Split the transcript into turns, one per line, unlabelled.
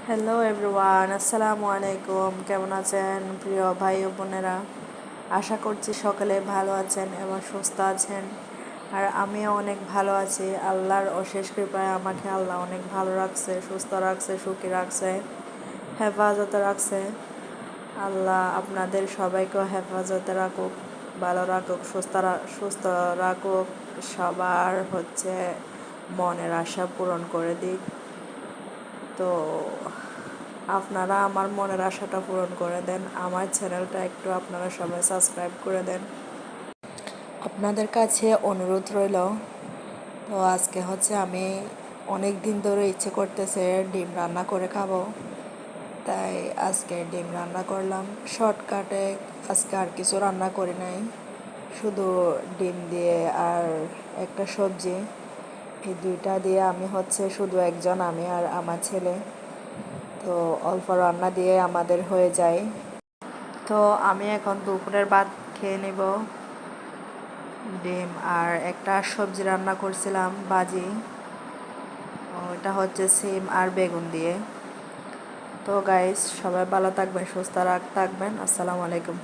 Hello everyone, আসসালামু আলাইকুম। কেমন আছেন প্রিয় ভাই ও বোনেরা? আশা করছি সকলে ভালো আছেন এবং সুস্থ আছেন। আর আমিও অনেক ভালো আছি। আল্লাহর অশেষ কৃপায় আমাকে আল্লাহ অনেক ভালো রাখছে, সুস্থ রাখছে, সুখী রাখছে, হেফাজতে রাখছে। আল্লাহ আপনাদের সবাইকেও হেফাজতে রাখুক, ভালো রাখুক, সুস্থ রাখুক, সবার মনের আশা পূরণ করে দিক। তো আপনারা আমার মনের আশাটা পূরণ করে দেন। আমার চ্যানেলটা একটু আপনারা সবাই সাবস্ক্রাইব করে দেন। আপনাদের কাছে অনুরোধ রইল। তো আজকে আমি অনেক দিন ধরে ইচ্ছে করতেছে ডিম রান্না করে খাবো, তাই আজকে ডিম রান্না করলাম শর্টকাটে। আজকে আর কিছু রান্না করি নাই, শুধু ডিম দিয়ে আর একটা সবজি, এই দুইটা দিয়ে আমি শুধু একজন, আমি আর আমার ছেলে। তো অল্প রান্না দিয়ে আমাদের হয়ে যায়। তো আমি এখন দুপুরের ভাত খেয়ে নেব। ডিম আর একটা সবজি রান্না করছিলাম, ভাজি, ওটা সিম আর বেগুন দিয়ে। তো গাইস, সবাই ভালো থাকবেন, সুস্থ থাকবেন। আসসালামু আলাইকুম।